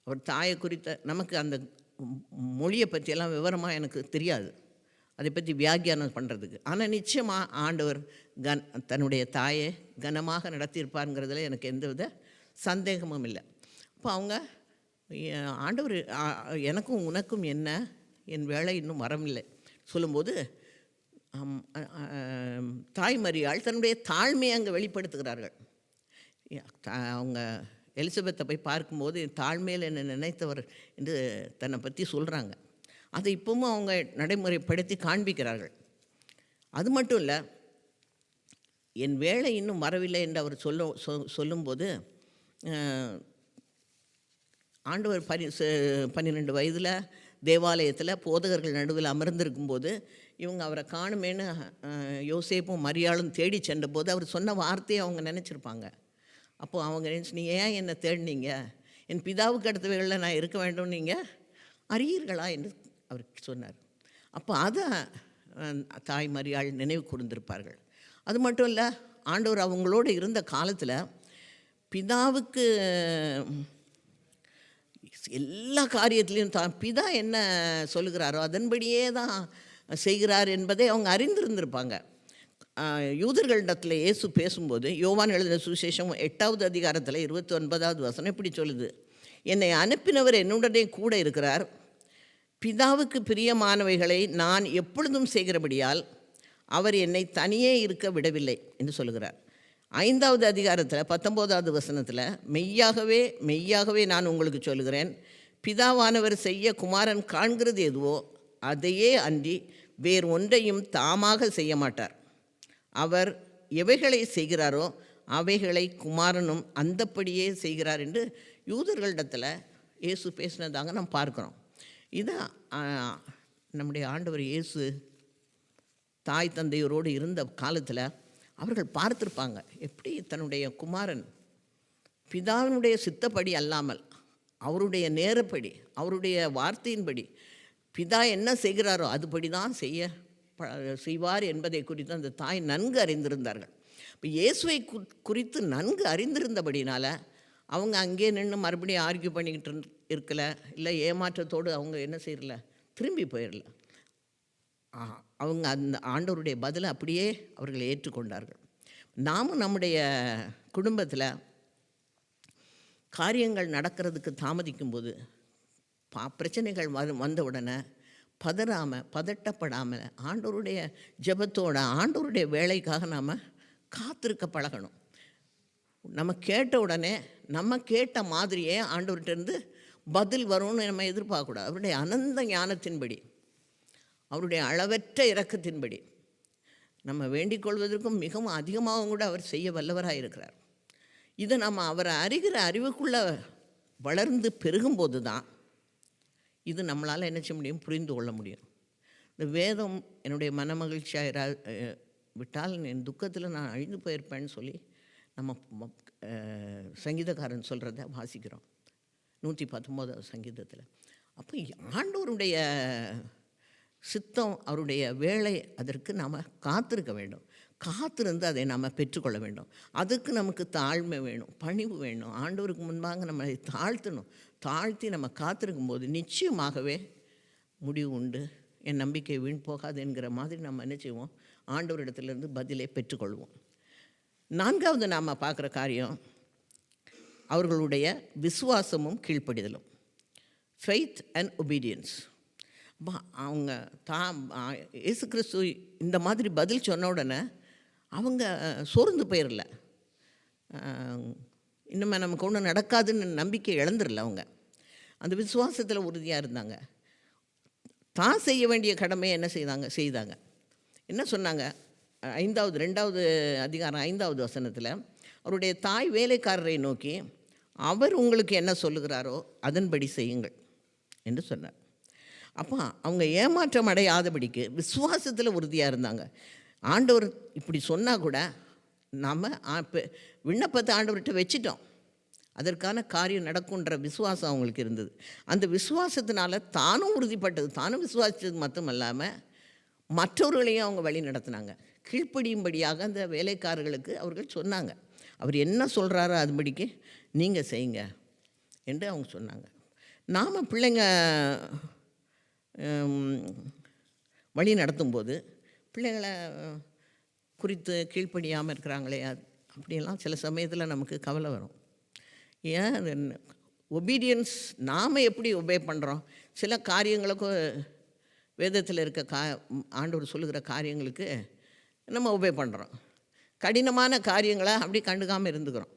[SPEAKER 1] அவர் தாயை குறித்த நமக்கு அந்த மொழியை பற்றியெல்லாம் விவரமாக எனக்கு தெரியாது, அதை பற்றி வியாக்கியானம் பண்ணுறதுக்கு. ஆனால் நிச்சயமாக ஆண்டவர் தன்னுடைய தாயை கனமாக நடத்தியிருப்பாருங்கிறதுல எனக்கு எந்தவித சந்தேகமும் இல்லை. அப்போ அவங்க ஆண்டவர் எனக்கும் உனக்கும் என்ன, என் வேலை இன்னும் வரவில்லை சொல்லும்போது தாய்மரியாள் தன்னுடைய தாழ்மையை அங்கே வெளிப்படுத்துகிறார்கள். அவங்க எலிசபெத்தை போய் பார்க்கும்போது தாழ்மையில் என்னை நினைத்தவர் என்று தன்னை பற்றி சொல்கிறாங்க. அதை இப்பவும் அவங்க நடைமுறைப்படுத்தி காண்பிக்கிறார்கள். அது மட்டும் இல்லை, என் வேலை இன்னும் வரவில்லை என்று அவர் சொல்லும்போது ஆண்டவர் 12 வயதில் தேவாலயத்தில் போதகர்கள் நடுவில் அமர்ந்திருக்கும்போது இவங்க அவரை காணுமேன்னு யோசேப்பும் மரியாளும் தேடி சென்றபோது அவர் சொன்ன வார்த்தையை அவங்க நினச்சிருப்பாங்க. அப்போது அவங்க நினச்சி, நீ ஏன் என்னை தேடினீங்க, என் பிதாவுக்கு அடுத்தவைகளில் நான் இருக்க வேண்டும் நீங்கள் அறியீர்களா என்று அவர் சொன்னார். அப்போ அதை தாய் மரியாள் நினைவு கூர்ந்திருப்பார்கள். அது மட்டும் இல்லை, ஆண்டவர் அவங்களோடு இருந்த காலத்தில் பிதாவுக்கு எல்லா காரியத்திலையும் பிதா என்ன சொல்லுகிறாரோ அதன்படியே தான் செய்கிறார் என்பதை அவங்க அறிந்திருந்திருப்பாங்க. யூதர்களிடத்தில் இயேசு பேசும்போது யோவான் எழுதின சுவிசேஷம் 8வது அதிகாரத்தில் 29வது வசனம் இப்படி சொல்லுது, என்னை அனுப்பினவர் என்னுடனே கூட இருக்கிறார், பிதாவுக்கு பிரியமானவைகளை நான் எப்பொழுதும் செய்கிறபடியால் அவர் என்னை தனியே இருக்க விடவில்லை என்று சொல்லுகிறார். 5வது அதிகாரத்தில் 19வது வசனத்தில் மெய்யாகவே மெய்யாகவே நான் உங்களுக்கு சொல்லுகிறேன், பிதாவானவர் செய்ய குமாரன் காண்கிறது எதுவோ அதையே அன்றி வேறு ஒன்றையும் தாமாக செய்ய மாட்டார். அவர் எவைகளை செய்கிறாரோ அவைகளை குமாரனும் அந்தப்படியே செய்கிறார் என்று யூதர்களிடத்தில் இயேசு பேசினதாக நாம் பார்க்குறோம். இதான் நம்முடைய ஆண்டவர் இயேசு தாய் தந்தையரோடு இருந்த காலத்தில் அவர்கள் பார்த்துருப்பாங்க, எப்படி தன்னுடைய குமாரன் பிதாவினுடைய சித்தப்படி அல்லாமல் அவருடைய நேரப்படி, அவருடைய வார்த்தையின்படி பிதா என்ன செய்கிறாரோ அதுபடி தான் செய்வார் என்பதை குறித்து அந்த தாய் நன்கு அறிந்திருந்தார்கள். இப்போ இயேசுவை குறித்து நன்கு அறிந்திருந்தபடினால அவங்க அங்கேயே நின்று மறுபடியும் ஆர்கியூ பண்ணிக்கிட்டு இருக்கல, இல்லை ஏமாற்றத்தோடு அவங்க என்ன செய்யல, திரும்பி போயிடல. அவங்க அந்த ஆண்டவருடைய பதிலை அப்படியே அவர்கள் ஏற்றுக்கொண்டார்கள். நாமும் நம்முடைய குடும்பத்தில் காரியங்கள் நடக்கிறதுக்கு தாமதிக்கும்போது, பிரச்சனைகள் வந்த உடனே பதறாமல் பதட்டப்படாமல் ஆண்டவருடைய ஜெபத்தோட ஆண்டவருடைய வேலைக்காக நாம் காத்திருக்க பழகணும். நம்ம கேட்ட உடனே நம்ம கேட்ட மாதிரியே ஆண்டவர்கிட்டருந்து பதில் வரும்னு நம்ம எதிர்பார்க்கக்கூடாது. அவருடைய அனந்த ஞானத்தின்படி, அவருடைய அளவற்ற இரக்கத்தின்படி நம்ம வேண்டிக் கொள்வதற்கும் மிகவும் அதிகமாகவும் கூட அவர் செய்ய வல்லவராக இருக்கிறார். இதை நம்ம அவரை அறிகிற அறிவுக்குள்ளே வளர்ந்து பெருகும்போது தான் இது நம்மளால் என்ன செய்ய முடியும், புரிந்து கொள்ள முடியும். இந்த வேதம் என்னுடைய மன மகிழ்ச்சியாக விட்டால் என் துக்கத்தில் நான் அழிந்து போயிருப்பேன்னு சொல்லி நம்ம சங்கீதக்காரன் சொல்கிறத வாசிக்கிறோம் 119 சங்கீதத்தில். அப்போ ஆண்டவருடைய சித்தம், அவருடைய வேலை, அதற்கு நாம் காத்திருக்க வேண்டும். காத்திருந்து அதை நாம் பெற்றுக்கொள்ள வேண்டும். அதுக்கு நமக்கு தாழ்மை வேணும், பணிவு வேணும். ஆண்டவருக்கு முன்பாக நம்மளை தாழ்த்தி நம்ம காத்திருக்கும் போது நிச்சயமாகவே முடிவு உண்டு. என் நம்பிக்கை வீண் போகாது என்கிற மாதிரி நம்ம என்ன செய்வோம், ஆண்டவரிடத்துலேருந்து பதிலை பெற்றுக்கொள்வோம். 4வது நாம் பார்க்குற காரியம் அவர்களுடைய விசுவாசமும் கீழ்ப்படிதலும், ஃபெய்த் அண்ட் ஒபீடியன்ஸ். அவங்க இயேசு கிறிஸ்து இந்த மாதிரி பதில் சொன்ன உடனே அவங்க சோர்ந்து போயிடல, இன்னுமே நமக்கு ஒன்றும் நடக்காதுன்னு நம்பிக்கை இழந்துடல. அவங்க அந்த விசுவாசத்தில் உறுதியாக இருந்தாங்க. தான் செய்ய வேண்டிய கடமையை என்ன செய்தாங்க. என்ன சொன்னாங்க, 2வது அதிகாரம் 5வது வசனத்தில் அவருடைய தாய் வேலைக்காரரை நோக்கி, அவர் உங்களுக்கு என்ன சொல்லுகிறாரோ அதன்படி செய்யுங்கள் என்று சொன்னார். அப்போ அவங்க ஏமாற்றம் அடையாதபடிக்கு விசுவாசத்தில் உறுதியாக இருந்தாங்க. ஆண்டவர் இப்படி சொன்னால் கூட நாம் விண்ணப்பத்தை ஆண்டவர்கிட்ட வச்சிட்டோம், அதற்கான காரியம் நடக்குன்ற விசுவாசம் அவங்களுக்கு இருந்தது. அந்த விசுவாசத்தினால தானும் உறுதிப்பட்டது, தானும் விசுவாசித்தது மட்டும் இல்லாமல் மற்றவர்களையும் அவங்க வழி நடத்தினாங்க. கீழ்ப்படியும்படியாக அந்த வேலைக்காரர்களுக்கு அவர்கள் சொன்னாங்க, அவர் என்ன சொல்கிறாரோ அதுபடிக்கு நீங்கள் செய்யுங்க என்று அவங்க சொன்னாங்க. நாம் பிள்ளைங்க வழி நடத்தும்போது பிள்ளைங்களை குறித்து கீழ்ப்படியாமல் இருக்கிறாங்களே, அப்படியெல்லாம் சில சமயத்தில் நமக்கு கவலை வரும். ஏன் ஒபீடியன்ஸ் நாம் எப்படி ஒபே பண்ணுறோம், சில காரியங்களுக்கும் வேதத்தில் இருக்க ஆண்டவர் சொல்லுகிற காரியங்களுக்கு நம்ம ஒபே பண்ணுறோம், கடினமான காரியங்களை அப்படி கண்டுக்காமல் இருந்துக்கிறோம்.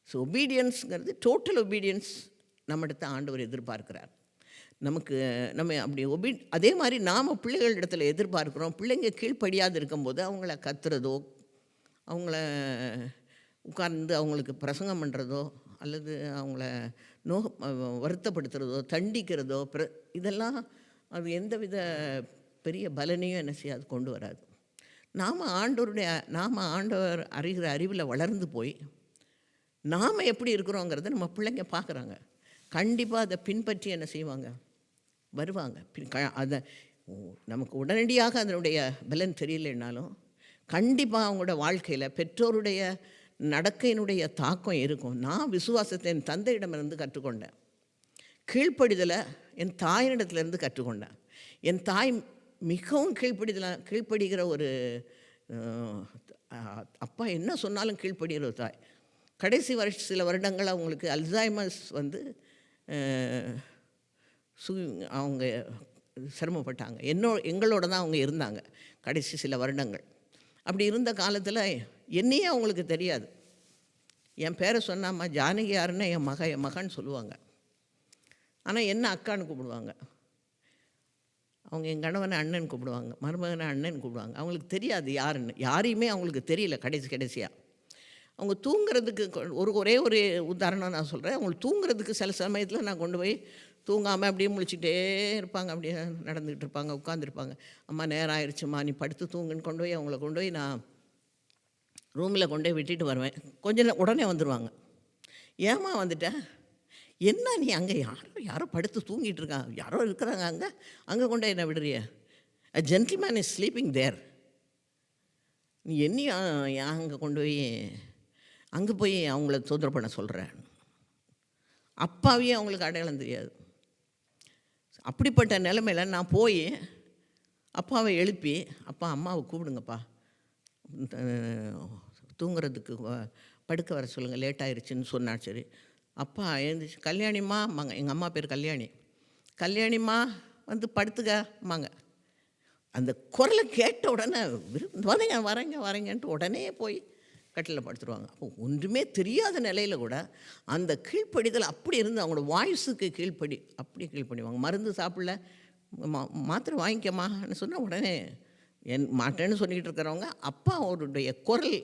[SPEAKER 1] ஸோ ஒபீடியன்ஸுங்கிறது டோட்டல் ஒபீடியன்ஸ் நம்மிடத்தை ஆண்டவர் எதிர்பார்க்கிறார். நம்ம அப்படி அதே மாதிரி நாம் பிள்ளைகளிடத்தில் எதிர்பார்க்குறோம். பிள்ளைங்க கீழ்ப்படியாது இருக்கும்போது அவங்கள கத்துறதோ, அவங்கள உட்கார்ந்து அவங்களுக்கு பிரசங்கம் பண்ணுறதோ, அல்லது அவங்கள வருத்தப்படுத்துகிறதோ, தண்டிக்கிறதோ, இதெல்லாம் அது எந்தவித பெரிய பலனையும் என்ன செய்யாது, கொண்டு வராது. நாம் ஆண்டவர் அறிகிற அறிவில் வளர்ந்து போய் நாம் எப்படி இருக்கிறோங்கிறத நம்ம பிள்ளைங்க பார்க்குறாங்க. கண்டிப்பாக அதை பின்பற்றி என்ன செய்வாங்க, வருவாங்க. அதை நமக்கு உடனடியாக அதனுடைய பலன் தெரியலைன்னாலும் கண்டிப்பாக அவங்களோட வாழ்க்கையில் பெற்றோருடைய நடக்கையினுடைய தாக்கம் இருக்கும். நான் விசுவாசத்தை என் தந்தையிடமிருந்து கற்றுக்கொண்டேன், கீழ்ப்படிதலை என் தாயினிடத்துலேருந்து கற்றுக்கொண்டேன். என் தாய் மிகவும் கீழ்ப்படுகிற ஒரு அப்பா என்ன சொன்னாலும் கீழ்ப்படுகிற ஒரு தாய். கடைசி சில வருடங்கள் அவங்களுக்கு அல்சைமர்ஸ் அவங்க சிரமப்பட்டாங்க. எங்களோட தான் அவங்க இருந்தாங்க கடைசி சில வருடங்கள். அப்படி இருந்த காலத்தில் என்னையே அவங்களுக்கு தெரியாது. என் பேரை சொன்னாம்மா ஜானகி யாருன்னா என் மகன் சொல்லுவாங்க, ஆனால் என்ன அக்கான்னு கூப்பிடுவாங்க. அவங்க என் கணவனை அண்ணன் கூப்பிடுவாங்க, மருமகனை அண்ணன் கூப்பிடுவாங்க. அவங்களுக்கு தெரியாது யாருன்னு, யாரையுமே அவங்களுக்கு தெரியல. கடைசியாக அவங்க தூங்குறதுக்கு ஒரே ஒரு உதாரணம் நான் சொல்கிறேன். அவங்களுக்கு தூங்குறதுக்கு சில சமயத்தில் நான் கொண்டு போய் தூங்காமல் அப்படியே முழிச்சிக்கிட்டே இருப்பாங்க. அப்படியே நடந்துக்கிட்டு இருப்பாங்க, உட்காந்துருப்பாங்க. அம்மா நேரம் ஆயிடுச்சும்மா, நீ படுத்து தூங்குன்னு கொண்டு போய் அவங்கள கொண்டு போய் நான் ரூமில் கொண்டு போய் விட்டுட்டு வருவேன். உடனே வந்துடுவாங்க. ஏம்மா வந்துட்ட? என்ன நீ அங்கே யாரோ படுத்து தூங்கிட்டு இருக்காங்க, யாரோ இருக்கிறாங்க அங்கே கொண்டு போய் என்ன விடுறிய? அ ஜென்டில்மேன் இஸ் ஸ்லீப்பிங் தேர். நீ என்னையும் அங்கே கொண்டு போய் அங்கே போய் அவங்கள தொந்தரவு பண்ண சொல்கிற? அப்பாவையே அவங்களுக்கு அடையாளம் தெரியாது. அப்படிப்பட்ட நிலைமையில் நான் போய் அப்பாவை எழுப்பி, அப்பா அம்மாவை கூப்பிடுங்கப்பா, தூங்குறதுக்கு படுக்க வர சொல்லுங்கள், லேட் ஆயிடுச்சுன்னு சொன்னா. சரி, அப்பா எழுந்துச்சு, கல்யாணிம்மா அம்மாங்க, எங்கள் அம்மா பேர் கல்யாணி, கல்யாணிம்மா வந்து படுத்துக்கம்மாங்க. அந்த குரலை கேட்ட உடனே வரேங்கன்ட்டு உடனே போய் கட்டிலில் படுத்துருவாங்க. அப்போ ஒன்றுமே தெரியாத நிலையில் கூட அந்த கீழ்ப்படிதல் அப்படி இருந்து அவங்களோட வாய்ஸுக்கு அப்படி கீழ்ப்படிவாங்க. மருந்து சாப்பிடல, மாத்திரை வாங்கிக்கம்மான்னு சொன்னால் உடனே மாட்டேன்னு சொல்லிக்கிட்டு இருக்கிறவங்க அப்பா அவருடைய குரல்,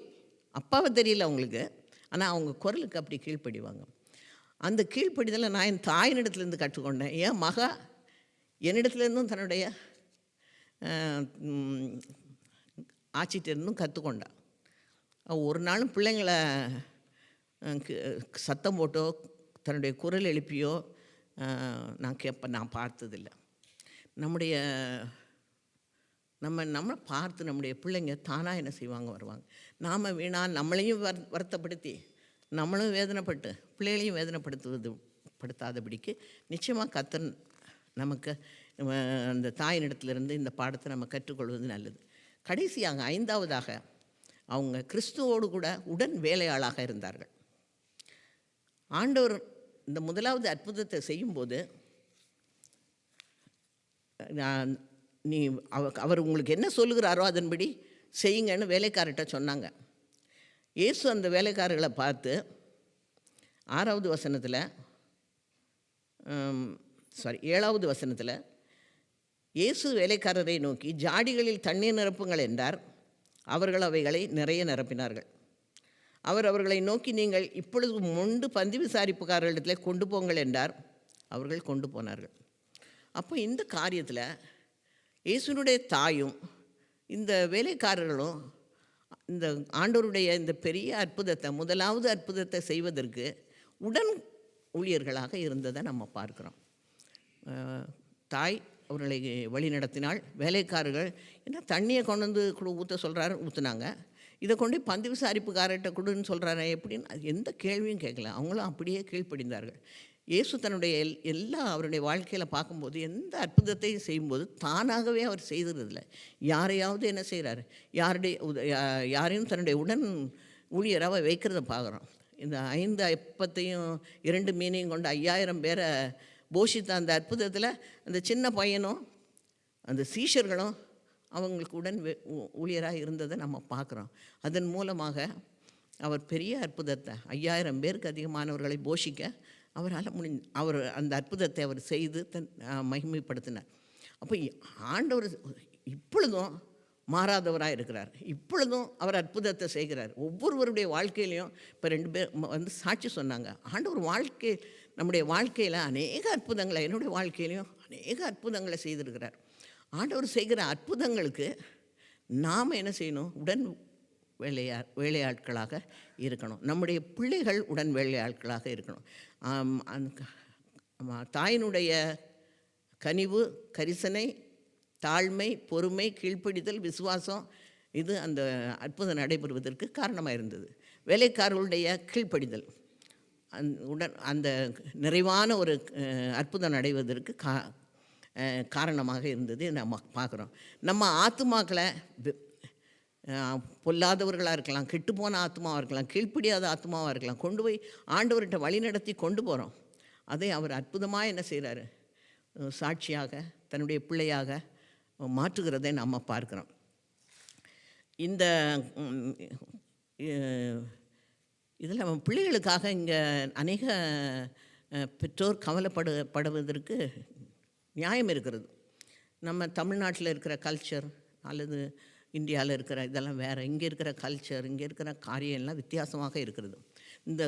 [SPEAKER 1] அப்பாவை தெரியல அவங்களுக்கு, ஆனால் அவங்க குரலுக்கு அப்படி கீழ்ப்படிவாங்க. அந்த கீழ்ப்படிதலை நான் என் தாயினிடத்துலேருந்து கற்றுக்கொண்டேன். என் மகா என்னிடத்துலேருந்தும் தன்னுடைய ஆச்சிட்டிருந்தும் கற்றுக்கொண்டான். ஒரு நாளும் பிள்ளைங்களை சத்தம் போட்டோ தன்னுடைய குரல் எழுப்பியோ நான் பார்த்ததில்லை. நம்ம பார்த்து நம்முடைய பிள்ளைங்க தானாக என்ன செய்வாங்க, வருவாங்க. நாம் வீணாக நம்மளையும் வருத்தப்படுத்தி நம்மளும் வேதனைப்பட்டு பிள்ளைகளையும் படுத்தாதபடிக்கு நிச்சயமாக கர்த்தர் நமக்கு அந்த தாயினிடத்திலிருந்து இந்த பாடத்தை நம்ம கற்றுக்கொள்வது நல்லது. கடைசியாக 5வதாக அவங்க கிறிஸ்துவோடு கூட உடன் வேலையாளாக இருந்தார்கள். ஆண்டவர் இந்த முதலாவது அற்புதத்தை செய்யும்போது அவர் உங்களுக்கு என்ன சொல்லுகிறாரோ அதன்படி செய்யுங்கன்னு வேலைக்காரர்கிட்ட சொன்னாங்க. இயேசு அந்த வேலைக்காரர்களை பார்த்து 7வது வசனத்தில் இயேசு வேலைக்காரரை நோக்கி, ஜாடிகளில் தண்ணீர் நிரப்புங்கள் என்றார். அவர்கள் அவைகளை நிறைய நிரப்பினார்கள். அவர் அவர்களை நோக்கி, நீங்கள் இப்பொழுது மொண்டு பந்தி விசாரிப்புக்காரர்களிடத்தில் கொண்டு போங்கள் என்றார். அவர்கள் கொண்டு போனார்கள். அப்போ இந்த காரியத்தில் இயேசுனுடைய தாயும் இந்த வேலைக்காரர்களும் இந்த ஆண்டவருடைய இந்த பெரிய அற்புதத்தை, முதலாவது அற்புதத்தை செய்வதற்கு உடன் ஊழியர்களாக இருந்ததை நம்ம பார்க்குறோம். தாய் அவர்களை வழி நடத்தினாள். வேலைக்காரர்கள் என்ன தண்ணியை கொண்டு வந்து ஊற்ற சொல்கிறாரு, ஊற்றுனாங்க. இதை கொண்டு பந்தி விசாரிப்புக்காரர்கிட்ட கொடுன்னு சொல்கிறாரு, எப்படின்னு எந்த கேள்வியும் கேட்கல. அவங்களும் அப்படியே கீழ்ப்படிந்தார்கள். இயேசு தன்னுடைய அவருடைய வாழ்க்கையில் பார்க்கும்போது எந்த அற்புதத்தையும் செய்யும்போது தானாகவே அவர் செய்ததில்லை. யாரையாவது என்ன செய்கிறார், யாரையும் தன்னுடைய உடன் ஊழியராக வைக்கிறத பார்க்குறோம். இந்த 5 அப்பத்தையும் 2 மீனையும் கொண்டு 5000 பேரை போஷித்த அந்த அற்புதத்தில் அந்த சின்ன பையனும் அந்த சீஷர்களும் அவங்களுக்கு உடன் ஊழியராக இருந்ததை நம்ம பார்க்குறோம். அதன் மூலமாக அவர் பெரிய அற்புதத்தை 5000 பேருக்கு அதிகமானவர்களை போஷிக்க அவரால் அவர் அந்த அற்புதத்தை அவர் செய்து மகிமைப்படுத்தினார். அப்போ ஆண்டவர் இப்பொழுதும் மாறாதவராக இருக்கிறார். இப்பொழுதும் அவர் அற்புதத்தை செய்கிறார். ஒவ்வொருவருடைய வாழ்க்கையிலையும் இப்போ 2 பேர் வந்து சாட்சி சொன்னாங்க. ஆண்டவர் நம்முடைய வாழ்க்கையில் அநேக அற்புதங்களை, என்னுடைய வாழ்க்கையிலையும் அநேக அற்புதங்களை செய்திருக்கிறார். ஆண்டவர் செய்கிற அற்புதங்களுக்கு நாம் என்ன செய்யணும், உடன் வேலையாட்களாக இருக்கணும். நம்முடைய பிள்ளைகள் உடன் வேலையாட்களாக இருக்கணும். தாயினுடைய கனிவு, கரிசனை, தாழ்மை, பொறுமை, கீழ்ப்படிதல், விசுவாசம், இது அந்த அற்புதம் நடைபெறுவதற்கு காரணமாக இருந்தது. வேலைக்காரர்களுடைய கீழ்ப்படிதல் உடன் அந்த நிறைவான ஒரு அற்புதம் நடைவதற்கு காரணமாக இருந்தது நம்ம பார்க்குறோம். நம்ம ஆத்துமாக்களை பொல்லாதவர்களாக இருக்கலாம், கெட்டுப்போன ஆத்மாவாக இருக்கலாம், கீழ்ப்படியாத ஆத்மாவாக இருக்கலாம், கொண்டு போய் ஆண்டவர்கிட்ட வழி நடத்தி கொண்டு போகிறோம். அதை அவர் அற்புதமாக என்ன செய்கிறாரு, சாட்சியாக தன்னுடைய பிள்ளையாக மாற்றுகிறதை நம்ம பார்க்குறோம். இந்த இதில் நம்ம பிள்ளைகளுக்காக இங்கே அநேக பெற்றோர் கவலைப்படுவதற்கு நியாயம் இருக்கிறது. நம்ம தமிழ்நாட்டில் இருக்கிற கல்ச்சர் அல்லது இந்தியாவில் இருக்கிற இதெல்லாம் வேறு, இங்கே இருக்கிற கல்ச்சர், இங்கே இருக்கிற காரியம் எல்லாம் வித்தியாசமாக இருக்கிறது. இந்த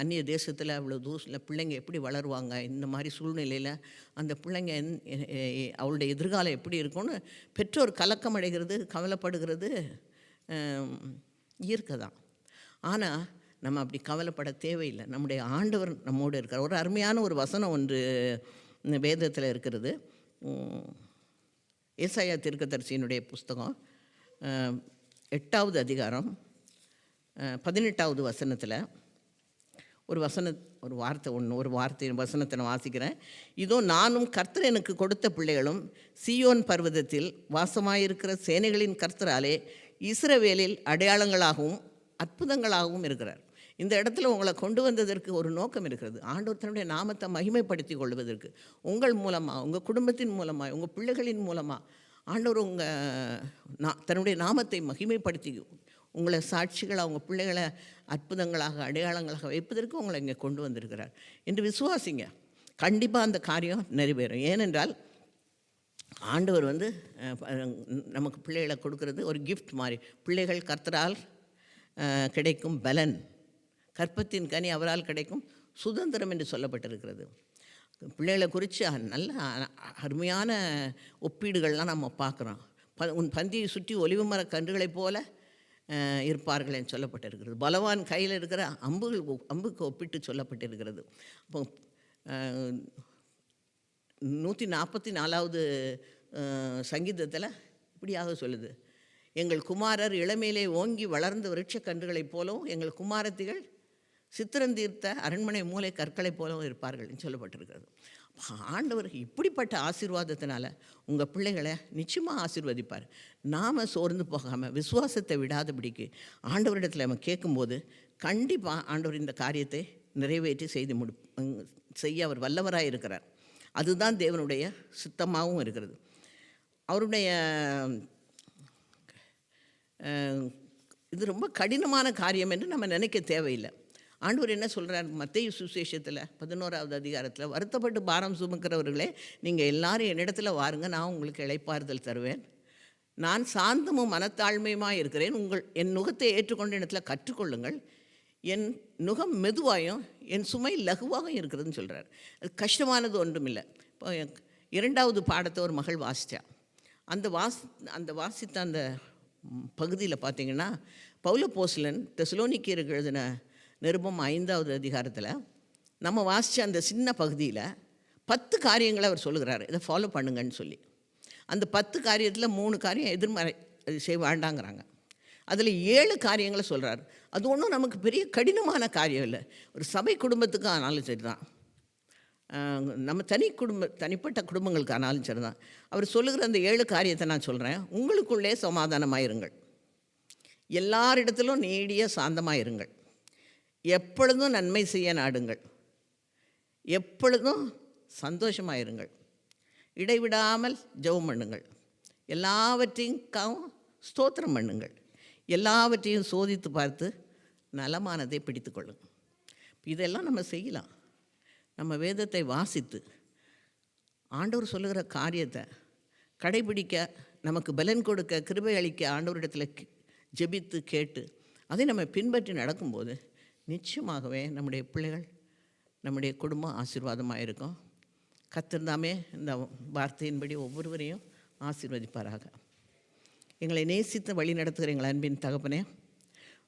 [SPEAKER 1] அந்நிய தேசத்தில் அவ்வளோ தூரத்தில் பிள்ளைங்க எப்படி வளருவாங்க, இந்த மாதிரி சூழ்நிலையில் அந்த பிள்ளைங்க அவளுடைய எதிர்காலம் எப்படி இருக்கும்னு பெற்றோர் கலக்கம் அடைகிறது, கவலைப்படுகிறது இயற்கை தான். ஆனால் நம்ம அப்படி கவலைப்பட தேவையில்லை. நம்முடைய ஆண்டவர் நம்மோடு இருக்கிறார். ஒரு அருமையான ஒரு வசனம் ஒன்று வேதத்தில் இருக்கிறது. ஏசாயா தீர்க்கதரிசியினுடைய புஸ்தகம் 8வது அதிகாரம் 18வது வசனத்தில் ஒரு வசனத்தை நான் வாசிக்கிறேன். இதோ நானும் கர்த்தர் எனக்கு கொடுத்த பிள்ளைகளும் சீயோன் பர்வதத்தில் வாசமாயிருக்கிற சேனைகளின் கர்த்தராலே இஸ்ரவேலில் அடையாளங்களாகவும் அற்புதங்களாகவும் இருக்கிறார். இந்த இடத்துல உங்களை கொண்டு வந்ததற்கு ஒரு நோக்கம் இருக்கிறது. ஆண்டவர் தன்னுடைய நாமத்தை மகிமைப்படுத்தி கொள்வதற்கு உங்கள் மூலமாக, உங்கள் குடும்பத்தின் மூலமாக, உங்கள் பிள்ளைகளின் மூலமாக ஆண்டவர் தன்னுடைய நாமத்தை மகிமைப்படுத்தி உங்களை சாட்சிகளாக, உங்கள் பிள்ளைகளை அற்புதங்களாக அடையாளங்களாக வைப்பதற்கு உங்களை இங்கே கொண்டு வந்திருக்கிறார் என்று விசுவாசிங்க. கண்டிப்பாக அந்த காரியம் நிறைவேறும். ஏனென்றால் ஆண்டவர் நமக்கு பிள்ளைகளை கொடுக்கறது ஒரு கிஃப்ட் மாதிரி. பிள்ளைகள் கர்த்தரால் கிடைக்கும் பலன், கற்பத்தின் கனி அவரால் கிடைக்கும் சுதந்திரம் என்று சொல்லப்பட்டிருக்கிறது. பிள்ளைகளை குறித்து நல்ல அருமையான ஒப்பீடுகள்லாம் நம்ம பார்க்குறோம். உன் பந்தியை சுற்றி ஒலிவு மர கன்றுகளைப் போல இருப்பார்கள் என்று சொல்லப்பட்டிருக்கிறது. பலவான் கையில் இருக்கிற அம்புக்கு ஒப்பிட்டு சொல்லப்பட்டிருக்கிறது. அப்போ 144வது சங்கீதத்தில் இப்படியாக சொல்லுது, எங்கள் குமாரர் இளமையிலே ஓங்கி வளர்ந்த விருட்சக்கன்றுகளைப் போலவும் எங்கள் குமாரத்திகள் சித்திரந்தீர்த்த அரண்மனை மூளை கற்களைப் போலவும் இருப்பார்கள் சொல்லப்பட்டிருக்கிறது. ஆண்டவர் இப்படிப்பட்ட ஆசீர்வாதத்தினால உங்கள் பிள்ளைகளை நிச்சயமாக ஆசீர்வதிப்பார். நாம் சோர்ந்து போகாமல் விசுவாசத்தை விடாதபடிக்கு ஆண்டவரிடத்தில் நம்ம கேட்கும்போது கண்டிப்பாக ஆண்டவர் இந்த காரியத்தை நிறைவேற்றி செய்ய அவர் வல்லவராக இருக்கிறார். அதுதான் தேவனுடைய சித்தமாகவும் இருக்கிறது. அவருடைய இது ரொம்ப கடினமான காரியம் என்று நம்ம நினைக்க தேவையில்லை. ஆண்டவர் என்ன சொல்கிறார்? மத்தேயு சுவிசேஷத்தில் 11வது அதிகாரத்தில், வருத்தப்பட்டு பாரம் சுமக்கிறவர்களே நீங்கள் எல்லாரும் என்னிடத்தில் வாருங்க, நான் உங்களுக்கு இளைப்பாறுதல் தருவேன். நான் சாந்தமும் மனத்தாழ்மையுமாக இருக்கிறேன். என் நுகத்தை ஏற்றுக்கொண்ட இடத்துல கற்றுக்கொள்ளுங்கள். என் நுகம் மெதுவாயும் என் சுமை லகுவாகவும் இருக்கிறதுன்னு சொல்கிறார். அது கஷ்டமானது ஒன்றும் இல்லை. இப்போ 2வது பாடத்தை ஒரு மகள் வாசித்தா. அந்த வாசித்த அந்த பகுதியில் பார்த்திங்கன்னா, பவுலப்போஸ்தலன் தெசலோனிக்கேயருக்கு எழுதின நிருபம் 5வது அதிகாரத்தில் நம்ம வாசித்த அந்த சின்ன பகுதியில் 10 காரியங்களை அவர் சொல்லுகிறார், இதை ஃபாலோ பண்ணுங்கன்னு சொல்லி. அந்த 10 காரியத்தில் 3 காரியம் எதிர்மறை, அது செய்ய வேண்டாங்கிறாங்க. அதில் 7 காரியங்களை சொல்கிறார். அது ஒன்றும் நமக்கு பெரிய கடினமான காரியம் இல்லை. ஒரு சபை குடும்பத்துக்கு ஆனாலும் சரி தான், நம்ம தனிப்பட்ட குடும்பங்களுக்கு ஆனாலும் சரி தான். அவர் சொல்லுகிற அந்த 7 காரியத்தை நான் சொல்கிறேன். உங்களுக்குள்ளே சமாதானமாயிருங்கள், எல்லாரிடத்திலும் நீடிய சாந்தமாயிருங்கள், எப்பொழுதும் நன்மை செய்ய நாடுங்கள், எப்பொழுதும் சந்தோஷமாயிருங்கள், இடைவிடாமல் ஜெபம் பண்ணுங்கள், எல்லாவற்றையும் ஸ்தோத்திரம் பண்ணுங்கள், எல்லாவற்றையும் சோதித்து பார்த்து நலமானதை பிடித்து கொள்ளுங்கள். இதெல்லாம் நம்ம செய்யலாம். நம்ம வேதத்தை வாசித்து ஆண்டவர் சொல்லுகிற காரியத்தை கடைபிடிக்க, நமக்கு பலன் கொடுக்க, கிருபை அளிக்க ஆண்டவரிடத்தில் ஜெபித்து கேட்டு அதை நம்ம பின்பற்றி நடக்கும்போது நிச்சயமாகவே நம்முடைய பிள்ளைகள், நம்முடைய குடும்பம் ஆசீர்வாதமாக இருக்கும். கர்த்தர் தாமே இந்த வார்த்தையின்படி ஒவ்வொருவரையும் ஆசீர்வதிப்பாராக. எங்களை நேசித்து வழி நடத்துகிற எங்கள் அன்பின் தகப்பனே,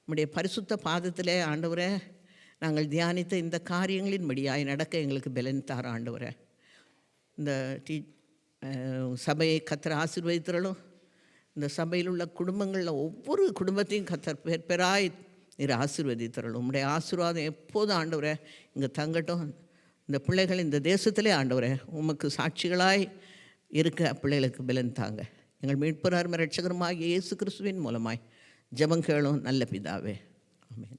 [SPEAKER 1] நம்முடைய பரிசுத்த பாதத்திலே ஆண்டவரே நாங்கள் தியானித்த இந்த காரியங்களின்படியாய் நடக்க எங்களுக்கு பலன் தார ஆண்டவரே. இந்த சபையை கர்த்தர் ஆசீர்வதித்தரலும், இந்த சபையில் உள்ள குடும்பங்களில் ஒவ்வொரு குடும்பத்தையும் கர்த்தர் பேராய் நீர் ஆசீர்வதித்தரலும். உம்முடைய ஆசீர்வாதம் எப்போதும் ஆண்டவரே இங்கே தங்கட்டும். இந்த பிள்ளைகள் இந்த தேசத்திலே ஆண்டவரே உமக்கு சாட்சிகளாய் இருக்க பிள்ளைகளுக்கு பலன் தாங்க. எங்கள் மீட்பரார் இரட்சகருமாகிய இயேசு கிறிஸ்துவின் மூலமாய் ஜெபம் கேளும் நல்ல பிதாவே. ஆமென்.